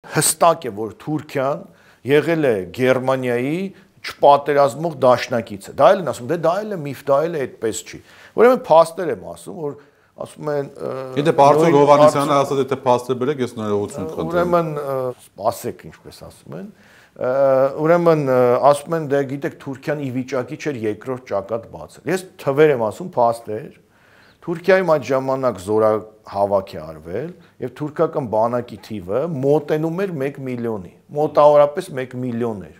Հստակ է, որ Թուրքիան եղել է Գերմանիայի չպատերազմող դաշնակիցը։ Դա էլ են ասում, դա էլ է միֆ, դա էլ է այդպես չի։ Ուրեմն փաստեր եմ ասում, որ ասում են Եթե Պարծող Հովհաննիսյանը ասած եթե փաստեր բերեք, ես ներողություն կխնդրեմ։ Ուրեմն սպասեք, ինչպես ասում են։ Ուրեմն ասում են, դե գիտեք, Թուրքիան ի վիճակի չէր երկրորդ ճակատ բացել։ Ես թվեր եմ ասում, փաստեր։ Թուրքիայում այդ ժամանակ զորահավաք է արվել եւ թուրքական բանակի թիվը մոտենում էր 1 միլիոնի, մոտավորապես 1 միլիոն էր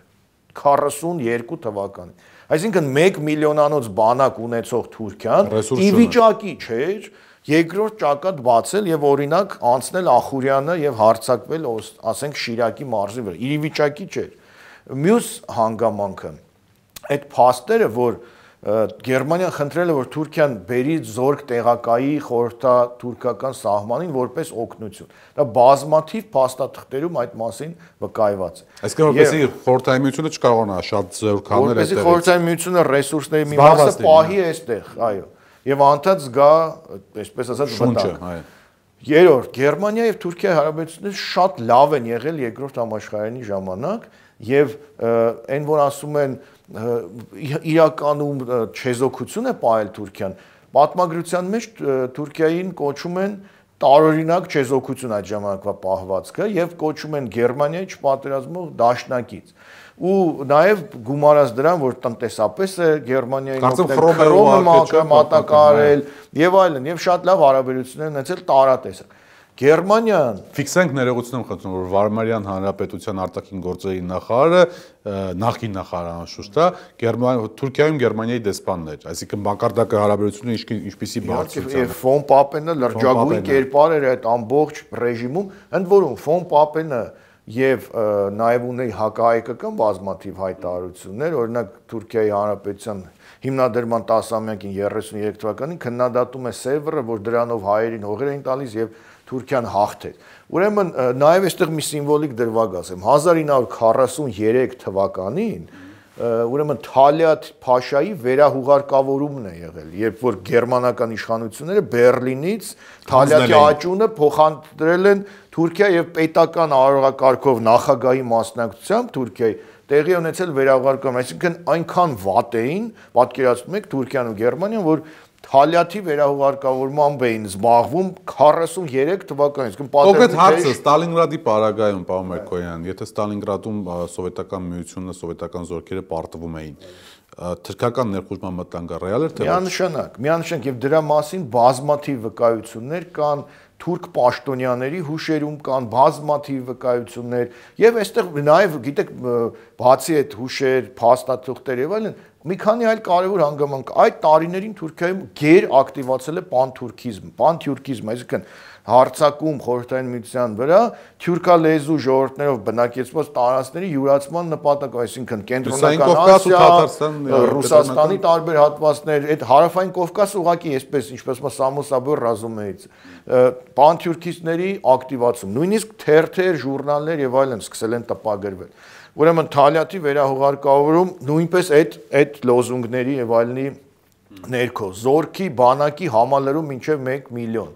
42 թվականին։ Այսինքն 1 միլիոնանոց բանակ ունեցող Թուրքիան ի վիճակի չէր երկրորդ ճակատ բացել եւ օրինակ անցնել Ախուրյանը եւ հարձակվել, ասենք Շիրակի մարզի վրա։ Ի վիճակի չէր։ Մյուս հանգամանքը այդ փաստերը, որ Գերմանիան խնդրել է, որ Թուրքիան բերի զորք տեղակայի խորհրդատուրքական սահմանին որպես օգնություն։ Դա բազմաթիվ փաստաթղթերում այդ մասին վկայված է։ Այսինքն որպեսզի խորհրդային միությունը չկարողանա շատ զորք հանել այդտեղից։ Որպեսզի խորհրդային միությունը ռեսուրսների մի մասը պահի այստեղ, այո։ Եվ անդադ զգա, այսպես ասած, վտանգ։ Երրորդ, Գերմանիա եւ Թուրքիայի հարաբերությունները շատ լավ են եղել երկրորդ համաշխարհային ժամանակ եւ այն որ ասում են իրականում չեզոքություն է պահել Թուրքիան, պատմագրության մեջ Թուրքիային կոչում են տարօրինակ չեզոքություն այդ ժամանակվա պահվածքը եւ կոչում են Գերմանիայի չպատերազմող դաշնակից։ Ու նաեւ գումարած դրան, որ տնտեսապես է Գերմանիային օգնել մատակարարել եւ այլն, եւ շատ լավ հարաբերություններ ունեցել տարատեսակ։ Գերմանիան ֆիքսենք ներողություն եմ խնդրում, որ Վարմարյան Հանրապետության արտաքին գործերի նախարարը նախկին նախարարը անշուշտ է, Թուրքիայում Գերմանիայի դեսպանն էր, այսինքն մակարդակը հարաբերությունները ինչպիսի բարձրացան։ Եվ Ֆոն Պապենը լրջագույն կերպար էր այդ ամբողջ ռեժիմում, ընդ որում Ֆոն Պապենը եւ նաեւ ունեի հակահայկական բազմաթիվ հայտարարություններ, օրինակ Թուրքիայի Հանրապետության հիմնադրման 10-ամյակին 33 թվականին քննադատում է Սևրը, որ դրանով հայերին հողեր էին տալիս եւ Թուրքիան հաղթեց։ Ուրեմն նաև այստեղ մի սիմվոլիկ դրվագ ասեմ 1943 թվականին ուրեմն Թալիաթ Փաշայի վերահուղարկավորումն է եղել, երբ որ գերմանական իշխանությունները Բերլինից Թալիաթի աճունը փոխադրել են Թուրքիա եւ պետական արարողակարգով նախագահի մասնակցությամբ Թուրքիայի տեղի ունեցել վերահուղարկում, այսինքն այնքան վատ էին, պատկերացնում եք Թուրքիան ու Գերմանիան, որ Թալիաթի վերահուղարկավորմամբ էին զբաղվում 43 թվականից։ Կոնկրետ հարցը Ստալինգրադի պարագայում, պարոն Մերկոյան, եթե Ստալինգրադում սովետական միությունը, սովետական զորքերը պարտվում էին, թրքական ներխուժման մտանգը ռեալ էր թե ոչ։ Միանշանակ եւ դրա մասին բազմաթիվ վկայություններ կան, թուրք պաշտոնյաների հուշերում կան բազմաթիվ վկայություններ եւ այստեղ նաեւ գիտեք բացի այդ հուշեր, փաստաթղթեր եւ այլն մի քանի այլ կարևոր հանգամանք այդ տարիներին Թուրքիայում գեր ակտիվացել է պանթյուրքիզմ, այսինքն հարձակում խորհրդային միության վրա թյուրքալեզու ժողովուրդներով բնակեցված տարածքների յուրացման նպատակով, այսինքն կենտրոնական Ասիա, Ռուսաստանի տարբեր հատվածներ, այդ հարավային Կովկասը ուղղակի այսպես ինչպես Սամոսաբոր ռազումեից պանթյուրքիստների ակտիվացում, նույնիսկ թերթեր, ժուրնալներ եւ այլն սկսել են տպագրվել։ Ուրեմն Թալիաթի վերահուղարկավորում նույնպես այդ լոզունգների եւ այլնի ներքո զորքի բանակի համալրում մինչեւ 1 միլիոն։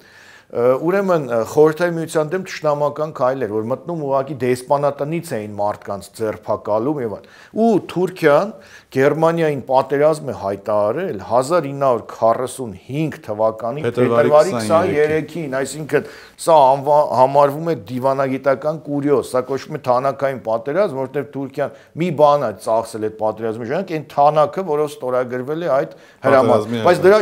Ուրեմն խորհրդային միության դեմ ճշնամական քայլեր, որ մտնում ուղղակի դեսպանատնից էին մարդկանց ձերբակալում եւ այլն։ Ու Թուրքիան Գերմանիային պատերազմ է հայտարարել 1945 թվականի փետրվարի 23-ին, այսինքն սա համարվում է դիվանագիտական կուրիոզ, սա կոչվում է թանաքային պատերազմ, որտեղ Թուրքիան մի բան է ծախսել այդ պատերազմի ժամանակ, այն թանակը, որով ստորագրվել է այդ հրամանը։ Բայց դրա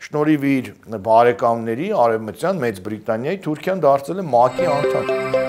շնորհիվ իր բարեկամների Արևմտյան Մեծ Բրիտանիայի Թուրքիան դարձել է ՄԱԿ-ի անդամ։